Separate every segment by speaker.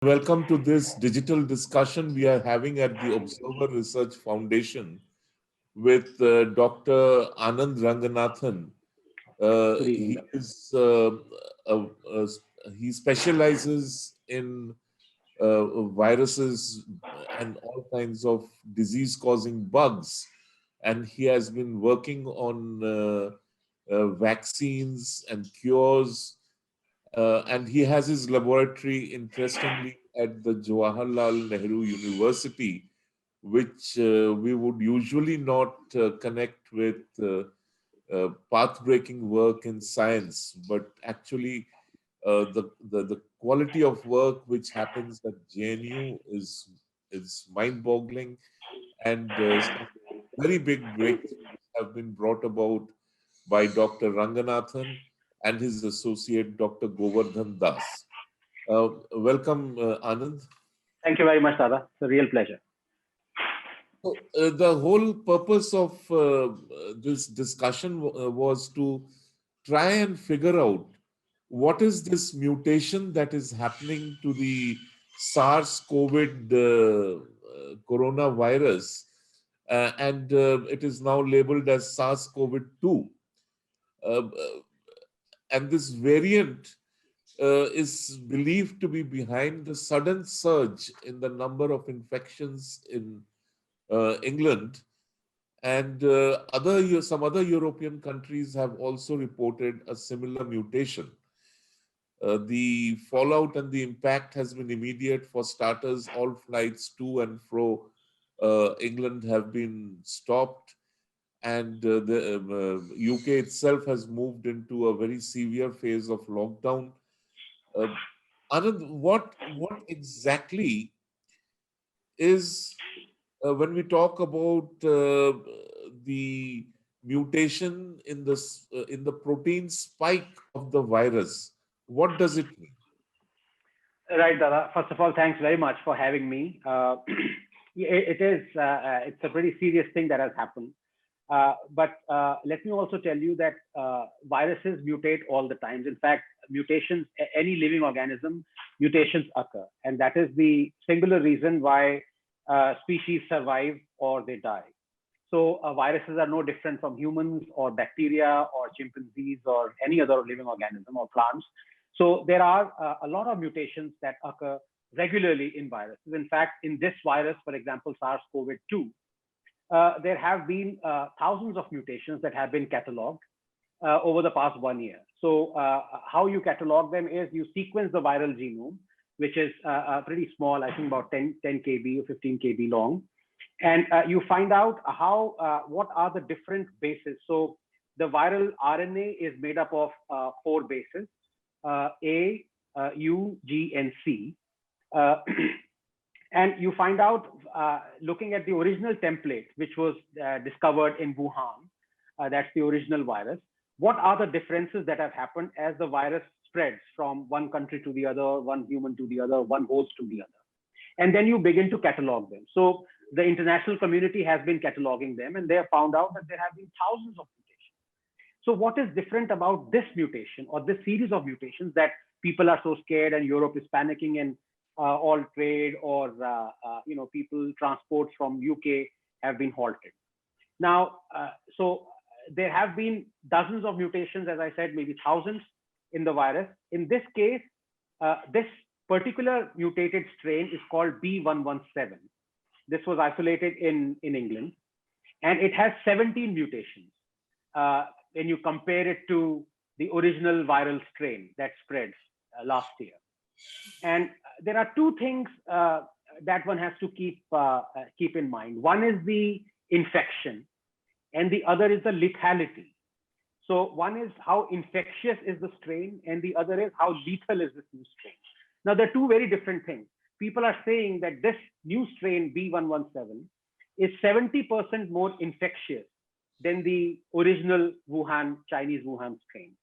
Speaker 1: Welcome to this digital discussion we are having at the Observer Research Foundation with Dr. Anand Ranganathan.
Speaker 2: Good evening,
Speaker 1: He
Speaker 2: Doctor.
Speaker 1: is uh, uh, he specializes in viruses and all kinds of disease-causing bugs, and he has been working on vaccines and cures. And he has his laboratory, interestingly, at the Jawaharlal Nehru University, which we would usually not connect with path-breaking work in science, but actually the quality of work which happens at JNU is mind-boggling, and some very big breakthroughs have been brought about by Dr. Ranganathan and his associate Dr. Govardhan Das. Welcome, Anand.
Speaker 2: Thank you very much, Dada. It's a real pleasure.
Speaker 1: So, the whole purpose of this discussion was to try and figure out what is this mutation that is happening to the SARS-CoV coronavirus, and it is now labeled as SARS-CoV-2. Uh, and this variant is believed to be behind the sudden surge in the number of infections in England, and some other European countries have also reported a similar mutation. The fallout and the impact has been immediate. For starters, all flights to and fro England have been stopped, and the UK itself has moved into a very severe phase of lockdown. Uh, Anand, what exactly is when we talk about the mutation in the protein spike of the virus? What does it mean?
Speaker 2: Right, Dada. First of all, thanks very much for having me. It's a pretty serious thing that has happened. But let me also tell you that viruses mutate all the time. In fact, mutations, any living organism, mutations occur. And that is the singular reason why species survive or they die. So viruses are no different from humans or bacteria or chimpanzees or any other living organism or plants. So there are a lot of mutations that occur regularly in viruses. In fact, in this virus, for example, SARS-CoV-2, there have been thousands of mutations that have been cataloged over the past 1 year. So how you catalog them is you sequence the viral genome, which is pretty small, I think about 10 kb or 15 kb long. And you find out what are the different bases. So the viral RNA is made up of 4 bases, A, U, G, and C. And you find out, looking at the original template, which was discovered in Wuhan, that's the original virus, what are the differences that have happened as the virus spreads from one country to the other, one human to the other, one host to the other. And then you begin to catalog them. So the international community has been cataloging them, and they have found out that there have been thousands of mutations. So what is different about this mutation or this series of mutations that people are so scared and Europe is panicking and all trade or people transports from UK have been halted. Now, so there have been dozens of mutations, as I said, maybe thousands in the virus. In this case, this particular mutated strain is called B117. This was isolated in England, and it has 17 mutations when you compare it to the original viral strain that spreads last year. And there are 2 things that one has to keep in mind. One is the infection, and the other is the lethality. So one is how infectious is the strain, and the other is how lethal is this new strain. Now, they're 2 very different things. People are saying that this new strain B117 is 70% more infectious than the original Chinese Wuhan strain.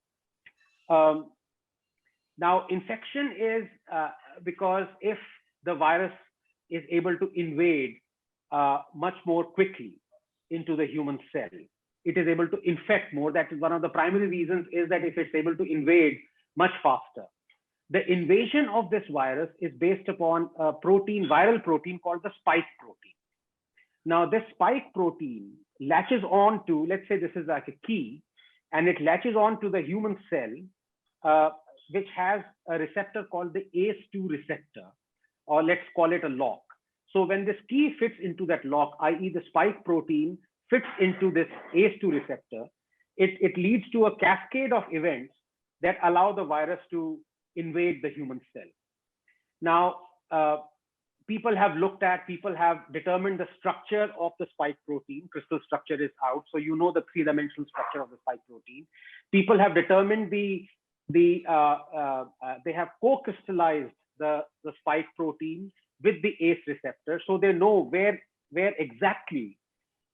Speaker 2: Now, infection is because if the virus is able to invade much more quickly into the human cell, it is able to infect more. That is one of the primary reasons, is that if it's able to invade much faster. The invasion of this virus is based upon a protein, viral protein called the spike protein. Now, this spike protein latches on to, let's say this is like a key, and it latches on to the human cell, which has a receptor called the ACE2 receptor, or let's call it a lock. So when this key fits into that lock, i.e. the spike protein fits into this ACE2 receptor, it leads to a cascade of events that allow the virus to invade the human cell. Now, people have determined the structure of the spike protein. Crystal structure is out, so you know the three-dimensional structure of the spike protein. People have determined they have co-crystallized the spike protein with the ACE receptor, so they know where exactly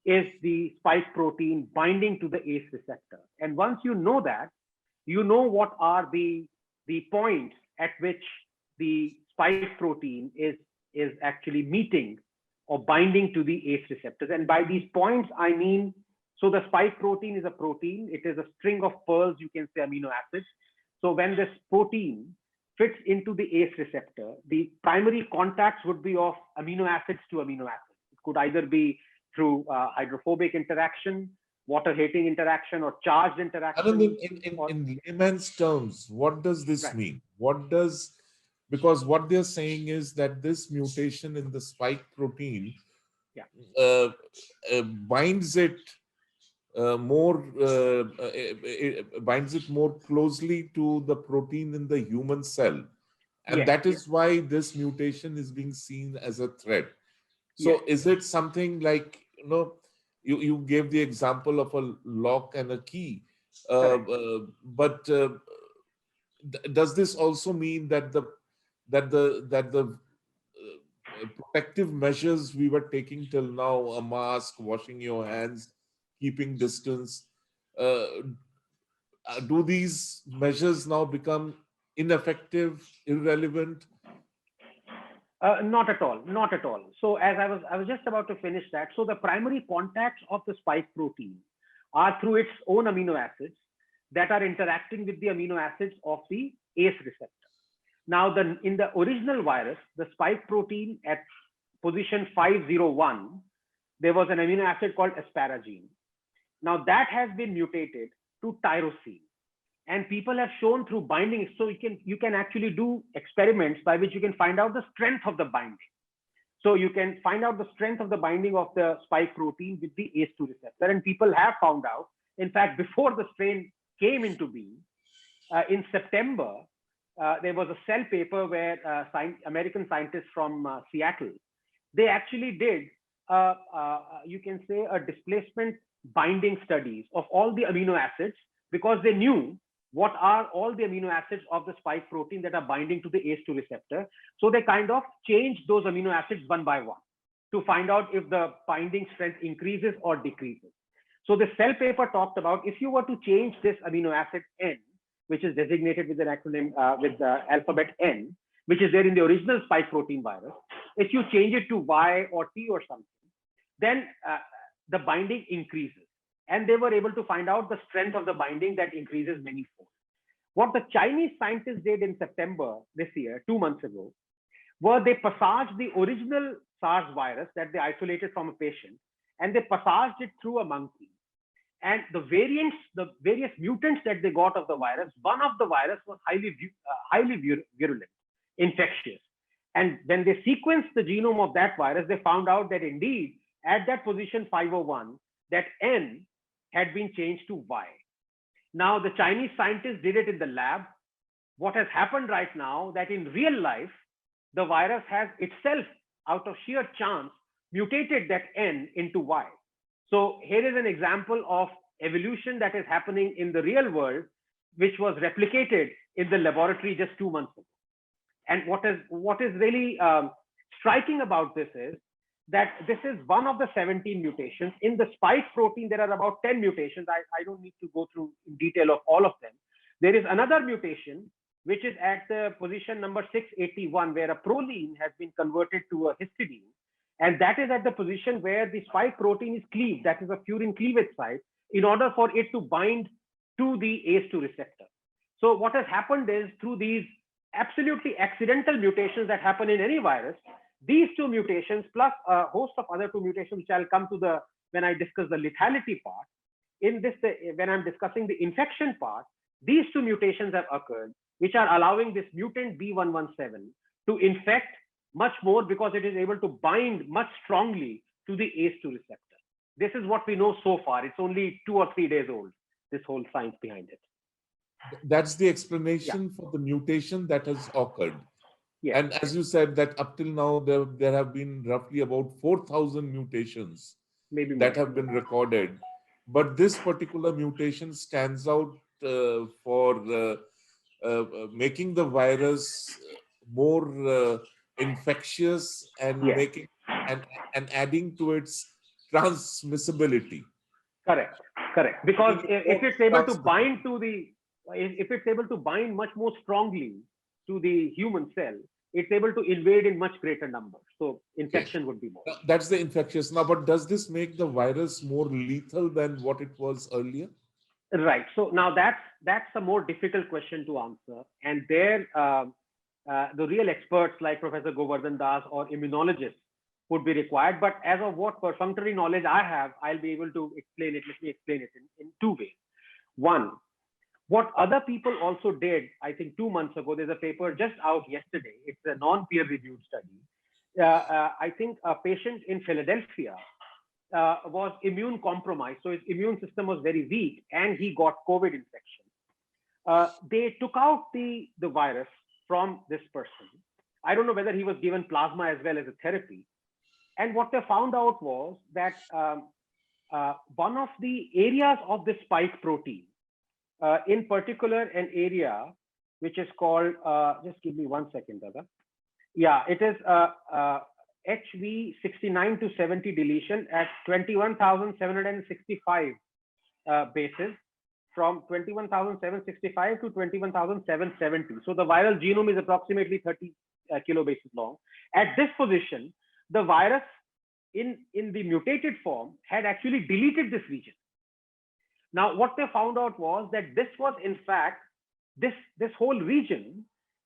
Speaker 2: is the spike protein binding to the ACE receptor. And once you know that, you know what are the points at which the spike protein is actually meeting or binding to the ACE receptors. And by these points, I mean, so the spike protein is a protein. It is a string of pearls, you can say amino acids. So when this protein fits into the ACE receptor, the primary contacts would be of amino acids to amino acids. It could either be through hydrophobic interaction, water-hating interaction, or charged interaction.
Speaker 1: In layman's terms, what does this mean? Because what they're saying is that this mutation in the spike protein binds it binds it more closely to the protein in the human cell, and that is why this mutation is being seen as a threat. So is it something like, you gave the example of a lock and a key, but does this also mean that the protective measures we were taking till now, a mask, washing your hands, keeping distance, do these measures now become ineffective, irrelevant?
Speaker 2: Not at all, not at all. So as I was just about to finish that. So the primary contacts of the spike protein are through its own amino acids that are interacting with the amino acids of the ACE receptor. Now, in the original virus, the spike protein at position 501, there was an amino acid called asparagine. Now that has been mutated to tyrosine. And people have shown through binding, so you can actually do experiments by which you can find out the strength of the binding. So you can find out the strength of the binding of the spike protein with the ACE2 receptor. And people have found out, in fact, before the strain came into being, in September, there was a Cell paper where American scientists from Seattle, they actually did, you can say, a displacement binding studies of all the amino acids, because they knew what are all the amino acids of the spike protein that are binding to the ACE2 receptor. So they kind of changed those amino acids one by one to find out if the binding strength increases or decreases. So the Cell paper talked about, if you were to change this amino acid N, which is designated with an acronym with the alphabet N, which is there in the original spike protein virus, if you change it to Y or T or something, then the binding increases. And they were able to find out the strength of the binding that increases many-fold. What the Chinese scientists did in September this year, 2 months ago, were they passaged the original SARS virus that they isolated from a patient, and they passaged it through a monkey. And the various mutants that they got of the virus, one of the virus was highly virulent, infectious. And when they sequenced the genome of that virus, they found out that indeed, at that position 501, that N had been changed to Y. Now, the Chinese scientists did it in the lab. What has happened right now, that in real life, the virus has itself, out of sheer chance, mutated that N into Y. So here is an example of evolution that is happening in the real world, which was replicated in the laboratory just 2 months ago. And what is really striking about this is that this is one of the 17 mutations. In the spike protein, there are about 10 mutations. I don't need to go through in detail of all of them. There is another mutation, which is at the position number 681, where a proline has been converted to a histidine. And that is at the position where the spike protein is cleaved, that is a furin cleavage site, in order for it to bind to the ACE2 receptor. So what has happened is, through these absolutely accidental mutations that happen in any virus, these two mutations plus a host of other two mutations, which I'll come to when I discuss the lethality part. In this, when I'm discussing the infection part, these two mutations have occurred, which are allowing this mutant B117 to infect much more because it is able to bind much strongly to the ACE2 receptor. This is what we know so far. It's only 2 or 3 days old, this whole science behind it.
Speaker 1: That's the explanation for the mutation that has occurred.
Speaker 2: Yes.
Speaker 1: And as you said, that up till now, there have been roughly about 4,000 mutations that have been recorded. But this particular mutation stands out for making the virus more infectious and
Speaker 2: Yes.
Speaker 1: making and adding to its transmissibility.
Speaker 2: Correct. Because if it's able to bind to if it's able to bind much more strongly to the human cell, it's able to invade in much greater numbers. So infection would be more.
Speaker 1: That's the infectious. Now, but does this make the virus more lethal than what it was earlier?
Speaker 2: Right. So now that's a more difficult question to answer. And there, the real experts like Professor Govardhan Das or immunologists would be required. But as of what perfunctory knowledge I have, I'll be able to explain it. Let me explain it in two ways. One, what other people also did, I think 2 months ago, there's a paper just out yesterday. It's a non-peer reviewed study. I think a patient in Philadelphia was immune compromised. So his immune system was very weak and he got COVID infection. They took out the virus from this person. I don't know whether he was given plasma as well as a therapy. And what they found out was that one of the areas of the spike protein, in particular an area which is called, just give me 1 second, Dada. Yeah, it is HV69 to 70 deletion at 21,765 bases, from 21,765 to 21,770. So the viral genome is approximately 30 kilobases long. At this position, the virus in the mutated form had actually deleted this region. Now, what they found out was that this was, in fact, this whole region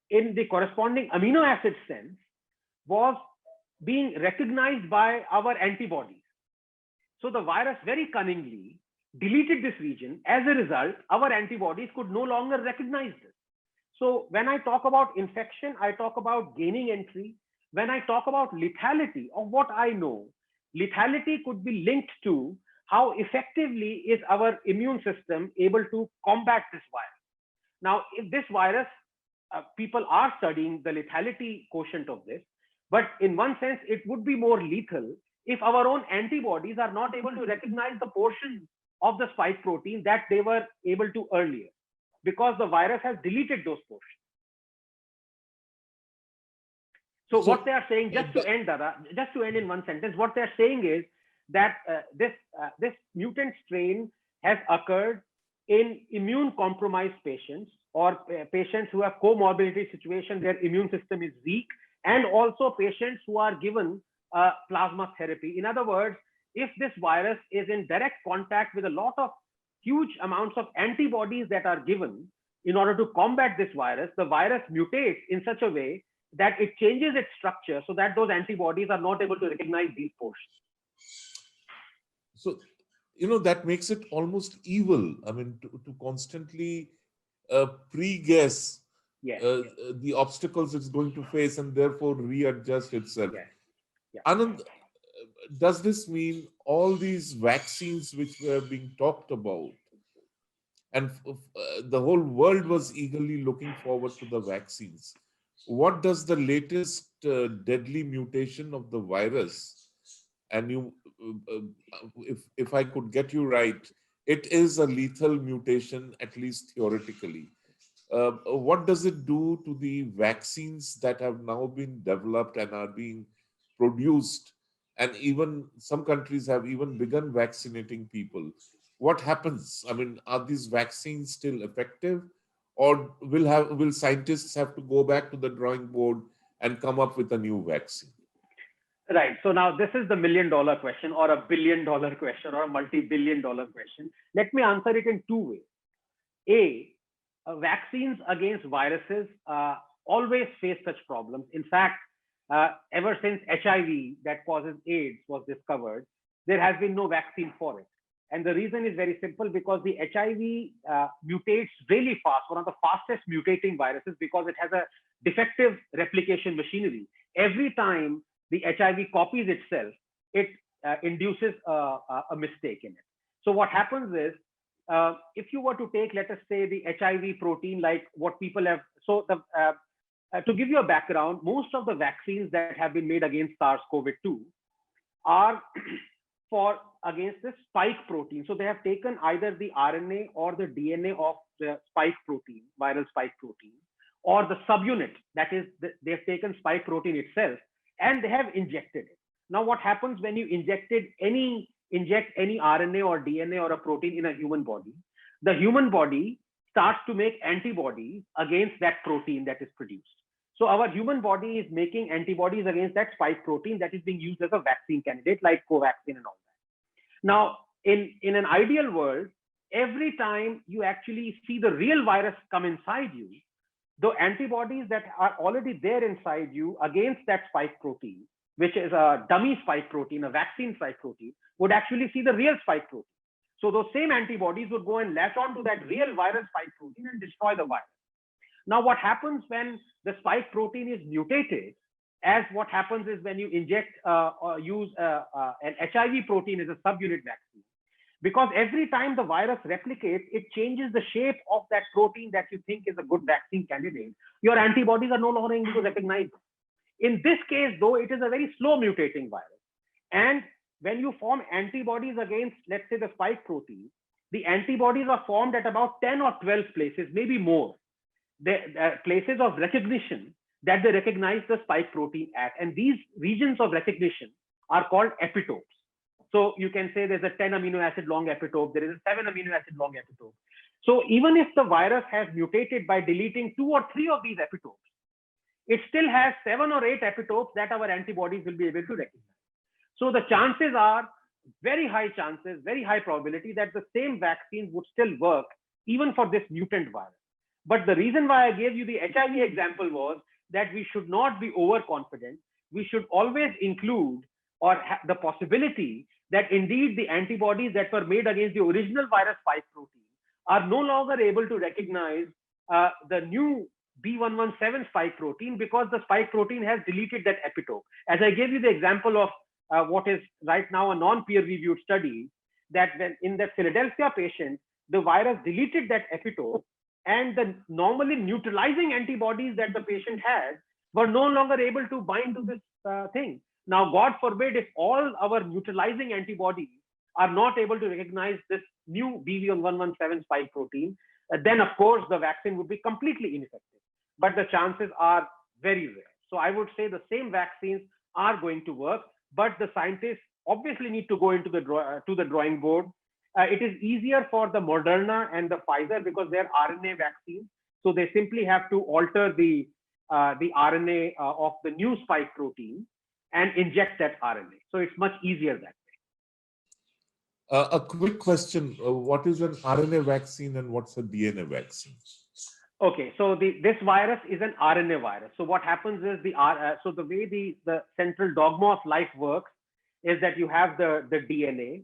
Speaker 2: in the corresponding amino acid sense was being recognized by our antibodies. So the virus very cunningly deleted this region. As a result, our antibodies could no longer recognize this. So when I talk about infection, I talk about gaining entry. When I talk about lethality, of what I know, lethality could be linked to how effectively is our immune system able to combat this virus. Now, if this virus, people are studying the lethality quotient of this, but in one sense, it would be more lethal if our own antibodies are not able to recognize the portion of the spike protein that they were able to earlier, because the virus has deleted those portions. So what they are saying, just to end, Dada, just to end in one sentence, what they are saying is that this mutant strain has occurred in immune compromised patients or patients who have comorbidity situation, their immune system is weak, and also patients who are given plasma therapy. In other words, if this virus is in direct contact with a lot of huge amounts of antibodies that are given in order to combat this virus, the virus mutates in such a way that it changes its structure so that those antibodies are not able to recognize these portions.
Speaker 1: So, that makes it almost evil. I mean, to constantly pre-guess the obstacles it's going to face and therefore readjust itself. Anand, does this mean all these vaccines which were being talked about, and the whole world was eagerly looking forward to the vaccines, what does the latest deadly mutation of the virus, and if I could get you right, it is a lethal mutation, at least theoretically. What does it do to the vaccines that have now been developed and are being produced? And even some countries have even begun vaccinating people. What happens? I mean, are these vaccines still effective, or will scientists have to go back to the drawing board and come up with a new vaccine?
Speaker 2: Right. So now this is the $1 million question, or a $1 billion question, or a multi-billion dollar question. Let me answer it in two ways. Vaccines against viruses always faced such problems. In fact, ever since HIV that causes AIDS was discovered, there has been no vaccine for it. And the reason is very simple, because the HIV mutates really fast, one of the fastest mutating viruses, because it has a defective replication machinery. Every time the HIV copies itself, it induces a mistake in it. So what happens is, if you were to take, let us say, the HIV protein, like what people have, so to give you a background, most of the vaccines that have been made against SARS-CoV-2 are for against the spike protein. So they have taken either the RNA or the DNA of the spike protein, viral spike protein, or the subunit, that is, they have taken spike protein itself, and they have injected it. Now, what happens when you inject any RNA or DNA or a protein in a human body? The human body starts to make antibodies against that protein that is produced. So our human body is making antibodies against that spike protein that is being used as a vaccine candidate, like Covaxin and all that. Now, in an ideal world, every time you actually see the real virus come inside you, the antibodies that are already there inside you against that spike protein, which is a dummy spike protein, a vaccine spike protein, would actually see the real spike protein. So those same antibodies would go and latch onto that real virus spike protein and destroy the virus. Now, what happens when the spike protein is mutated, as what happens is when you inject or use an HIV protein as a subunit vaccine, because every time the virus replicates, it changes the shape of that protein that you think is a good vaccine candidate. Your antibodies are no longer able to recognize it. In this case, though, it is a very slow mutating virus. And when you form antibodies against, let's say, the spike protein, the antibodies are formed at about 10 or 12 places, maybe more. Places of recognition that they recognize the spike protein at. And these regions of recognition are called epitopes. So you can say there's a 10 amino acid long epitope, there is a 7 amino acid long epitope. So even if the virus has mutated by deleting 2 or 3 of these epitopes, it still has 7 or 8 epitopes that our antibodies will be able to recognize. So the chances are very high chances, very high probability that the same vaccine would still work even for this mutant virus. But the reason why I gave you the HIV example was that we should not be overconfident. We should always include or the possibility that indeed the antibodies that were made against the original virus spike protein are no longer able to recognize the new B117 spike protein, because the spike protein has deleted that epitope. As I gave you the example of what is right now a non-peer-reviewed study, that when in the Philadelphia patient, the virus deleted that epitope, and the normally neutralizing antibodies that the patient had were no longer able to bind to this thing. Now, God forbid, if all our neutralizing antibodies are not able to recognize this new BV117 spike protein, then of course the vaccine would be completely ineffective. But the chances are very rare. So I would say the same vaccines are going to work, but the scientists obviously need to go into the drawing board. It is easier for the Moderna and the Pfizer because they're RNA vaccines. So they simply have to alter the RNA of the new spike protein and inject that RNA. So it's much easier that way.
Speaker 1: A quick question. What is an RNA vaccine and what's a DNA vaccine?
Speaker 2: Okay, so this virus is an RNA virus. So what happens is so the way the central dogma of life works is that you have the DNA.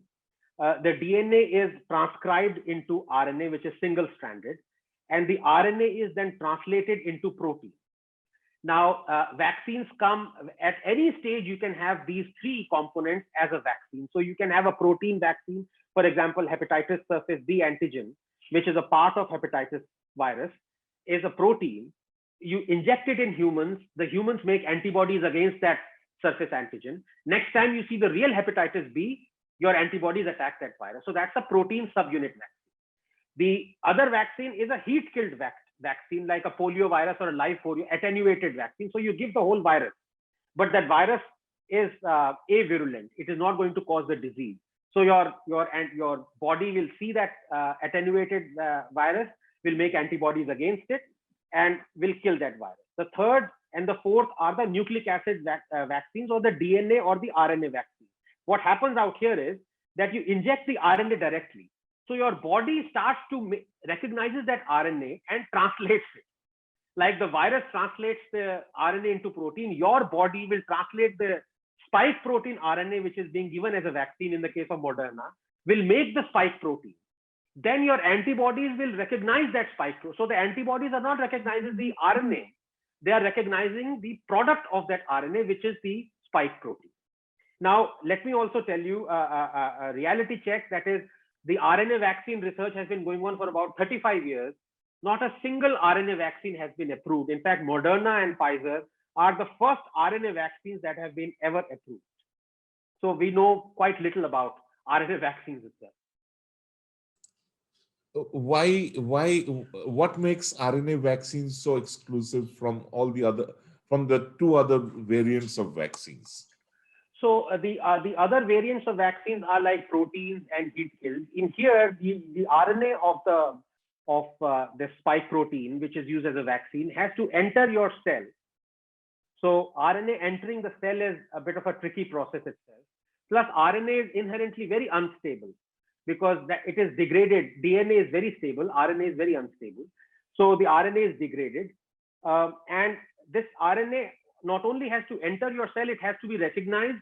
Speaker 2: The DNA is transcribed into RNA, which is single-stranded, and the RNA is then translated into protein. Now, vaccines come at any stage. You can have these 3 components as a vaccine. So you can have a protein vaccine, for example, hepatitis surface B antigen, which is a part of hepatitis virus, is a protein. You inject it in humans. The humans make antibodies against that surface antigen. Next time you see the real hepatitis B, your antibodies attack that virus. So that's a protein subunit vaccine. The other vaccine is a heat-killed vaccine, like a polio virus or a live polio attenuated vaccine. So you give the whole virus, but that virus is avirulent. It is not going to cause the disease. So your body will see that attenuated virus, will make antibodies against it, and will kill that virus. The third and the fourth are the nucleic acid vaccines, or the DNA or the RNA vaccine. What happens out here is that you inject the RNA directly. So your body starts to recognizes that RNA and translates it. Like the virus translates the RNA into protein, your body will translate the spike protein RNA, which is being given as a vaccine in the case of Moderna, will make the spike protein. Then your antibodies will recognize that spike protein. So the antibodies are not recognizing the RNA, they are recognizing the product of that RNA, which is the spike protein. Now, let me also tell you a reality check, that is, the RNA vaccine research has been going on for about 35 years. Not a single RNA vaccine has been approved. In fact, Moderna and Pfizer are the first RNA vaccines that have been ever approved. So we know quite little about RNA vaccines itself.
Speaker 1: What makes RNA vaccines so exclusive from the two other variants of vaccines?
Speaker 2: So the other variants of vaccines are like proteins and heat kills. In here, the RNA of the spike protein, which is used as a vaccine, has to enter your cell. So RNA entering the cell is a bit of a tricky process itself. Plus, RNA is inherently very unstable because it is degraded. DNA is very stable, RNA is very unstable. So the RNA is degraded, and this RNA not only has to enter your cell, it has to be recognized,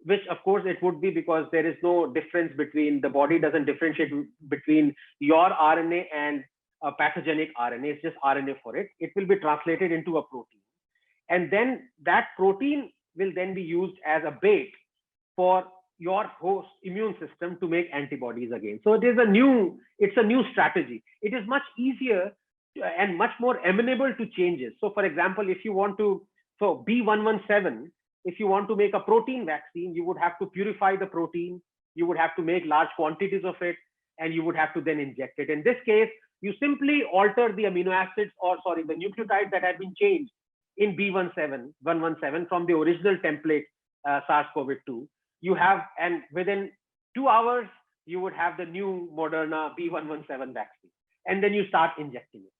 Speaker 2: which of course it would be, because there is no difference between, the body doesn't differentiate between your RNA and a pathogenic RNA. It's just RNA for it. It will be translated into a protein. And then that protein will then be used as a bait for your host immune system to make antibodies again. So it's a new strategy. It is much easier and much more amenable to changes. So for example, if you want to, so B117, if you want to make a protein vaccine, you would have to purify the protein, you would have to make large quantities of it, and you would have to then inject it. In this case, you simply alter the amino acids, or sorry, the nucleotides that have been changed in B117 from the original template SARS-CoV-2. You have, and within 2 hours, you would have the new Moderna B117 vaccine, and then you start injecting it.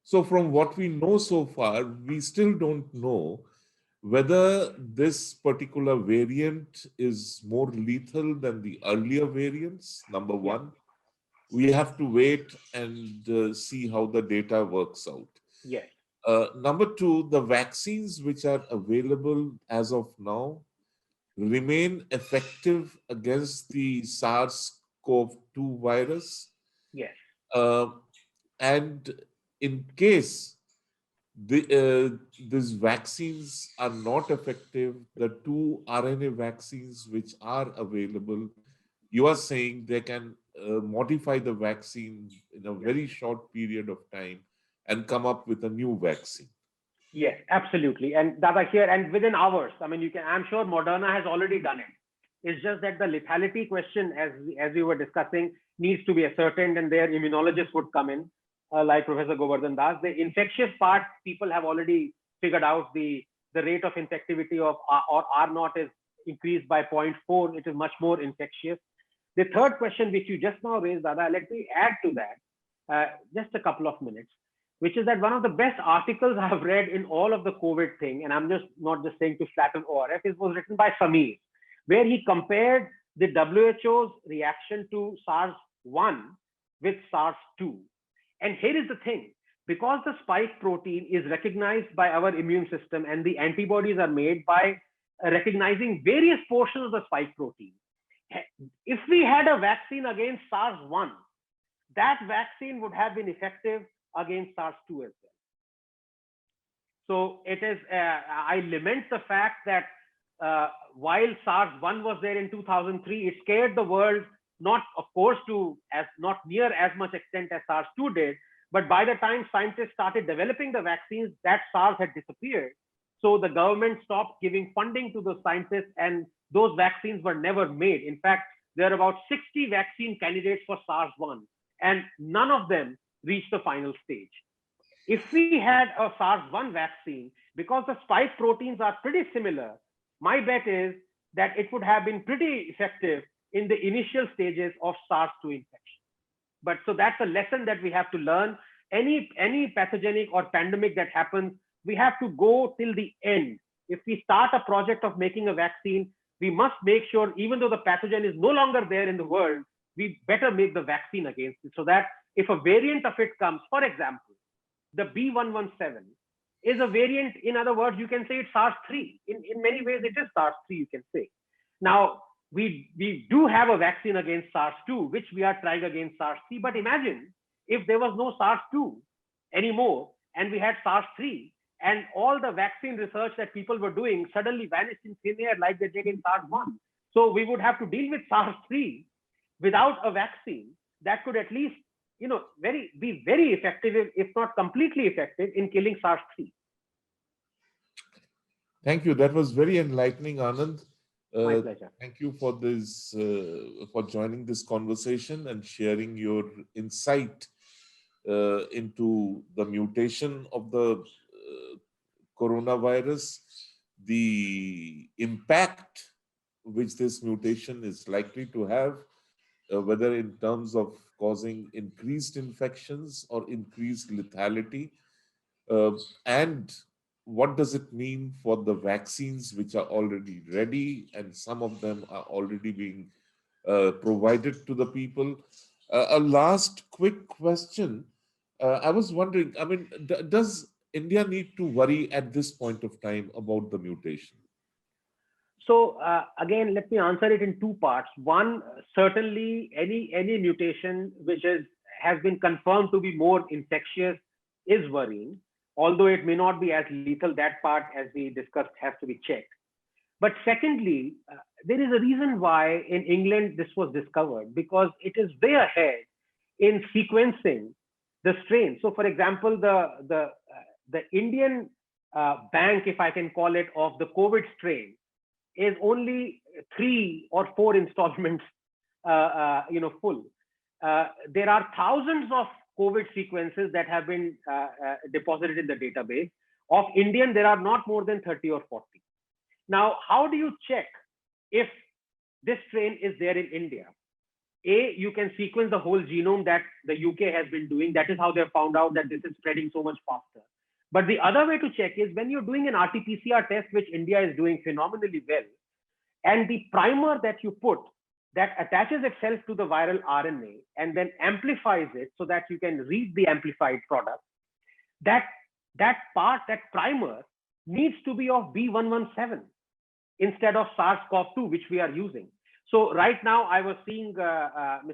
Speaker 1: So from what we know so far, we still don't know whether this particular variant is more lethal than the earlier variants, number one. We have to wait and see how the data works out.
Speaker 2: Yes.
Speaker 1: Number two, the vaccines which are available as of now remain effective against the SARS-CoV-2 virus.
Speaker 2: Yes.
Speaker 1: And in case these vaccines are not effective, the two RNA vaccines which are available, you are saying they can modify the vaccine in a very short period of time and come up with a new vaccine.
Speaker 2: Yes, absolutely. And that are here, and within hours. I mean, I'm sure Moderna has already done it. It's just that the lethality question, as we were discussing, needs to be ascertained, and their immunologists would come in, like Professor Govardhan Das. The infectious part, people have already figured out the rate of infectivity of or R naught is increased by 0.4. It is much more infectious. The third question, which you just now raised, Dada, let me add to that just a couple of minutes, which is that one of the best articles I have read in all of the COVID thing, and I'm just not just saying to flatten ORF, it was written by Sameer, where he compared the WHO's reaction to SARS-1 with SARS-2. And here is the thing, because the spike protein is recognized by our immune system and the antibodies are made by recognizing various portions of the spike protein. If we had a vaccine against SARS-1, that vaccine would have been effective against SARS-2 as well. So it is, I lament the fact that while SARS-1 was there in 2003, it scared the world, not of course not near as much extent as SARS-2 did, but by the time scientists started developing the vaccines, that SARS had disappeared. So the government stopped giving funding to the scientists, and those vaccines were never made. In fact, there are about 60 vaccine candidates for SARS-1, and none of them reached the final stage. If we had a SARS-1 vaccine, because the spike proteins are pretty similar, my bet is that it would have been pretty effective in the initial stages of SARS-2 infection. But so that's a lesson that we have to learn. Any pathogenic or pandemic that happens, we have to go till the end. If we start a project of making a vaccine, we must make sure, even though the pathogen is no longer there in the world, we better make the vaccine against it, so that if a variant of it comes, for example, the B117 is a variant. In other words, you can say it's SARS-3. In many ways, it is SARS-3, you can say. Now, we do have a vaccine against SARS-2, which we are trying against SARS-3. But imagine if there was no SARS-2 anymore and we had SARS-3, and all the vaccine research that people were doing suddenly vanished in thin air like they did in SARS-1. So we would have to deal with SARS-3 without a vaccine that could at least, be very effective, if not completely effective, in killing SARS-3.
Speaker 1: Thank you. That was very enlightening, Anand.
Speaker 2: My pleasure.
Speaker 1: Thank you for this, for joining this conversation and sharing your insight into the mutation of the coronavirus, the impact which this mutation is likely to have, whether in terms of causing increased infections or increased lethality, and what does it mean for the vaccines which are already ready, and some of them are already being provided to the people. A last quick question. I was wondering, I mean, does India need to worry at this point of time about the mutation?
Speaker 2: So again, let me answer it in two parts. One, certainly any mutation which has been confirmed to be more infectious is worrying, although it may not be as lethal. That part, as we discussed, has to be checked. But secondly, there is a reason why in England this was discovered, because it is way ahead in sequencing the strain. So, for example, the Indian bank, if I can call it, of the COVID strain is only 3 or 4 installments, full. There are thousands of COVID sequences that have been deposited in the database. Of Indian, there are not more than 30 or 40. Now, how do you check if this strain is there in India? You can sequence the whole genome that the UK has been doing. That is how they found out that this is spreading so much faster. But the other way to check is when you're doing an RT-PCR test, which India is doing phenomenally well, and the primer that you put that attaches itself to the viral RNA and then amplifies it so that you can read the amplified product, that primer needs to be of B117 instead of SARS-CoV-2, which we are using. So right now, I was seeing the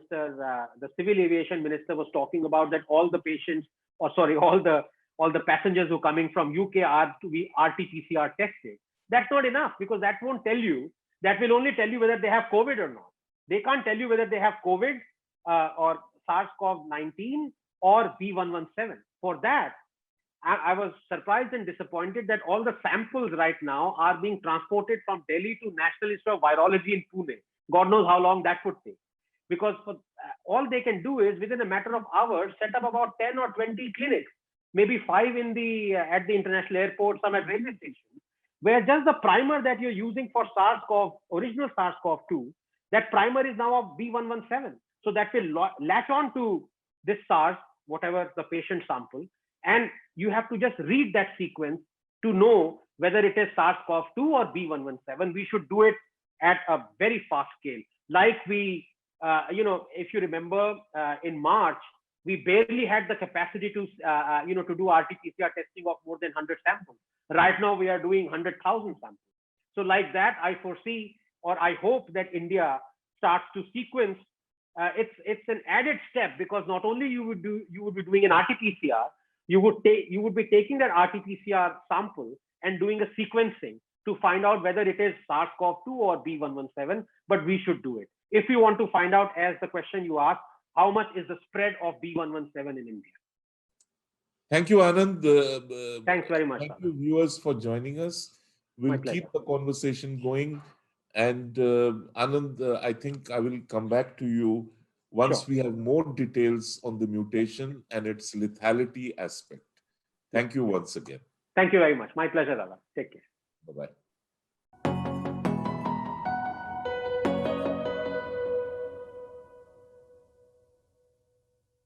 Speaker 2: Civil Aviation Minister was talking about that all the patients, all the passengers who are coming from UK are to be RT-PCR tested. That's not enough, because that won't tell you. That will only tell you whether they have COVID or not. They can't tell you whether they have COVID or SARS-CoV-19 or B117. For that, I was surprised and disappointed that all the samples right now are being transported from Delhi to National Institute of Virology in Pune. God knows how long that would take. Because all they can do is, within a matter of hours, set up about 10 or 20 clinics, maybe 5 at the international airport, some at railway stations, where just the primer that you're using for original SARS-CoV-2, that primer is now of B117. So that will latch on to this SARS, whatever the patient sample, and you have to just read that sequence to know whether it is SARS-CoV-2 or B117. We should do it at a very fast scale. Like we, if you remember, in March, we barely had the capacity to, to do RT-PCR testing of more than 100 samples. Right now, we are doing 100,000 samples. So like that, I foresee, or I hope that India starts to sequence. It's an added step, because not only you would be doing an RT-PCR, you would be taking that RT-PCR sample and doing a sequencing to find out whether it is SARS-CoV-2 or B117. But we should do it if you want to find out, as the question you asked, how much is the spread of B117 in India.
Speaker 1: Thank you, Anand.
Speaker 2: Thanks very much.
Speaker 1: Thank you, viewers, for joining us. We'll keep the conversation going. And Anand, I think I will come back to you once we have more details on the mutation and its lethality aspect. Thank you once again.
Speaker 2: Thank you very much. My pleasure, Dada. Take care.
Speaker 1: Bye-bye.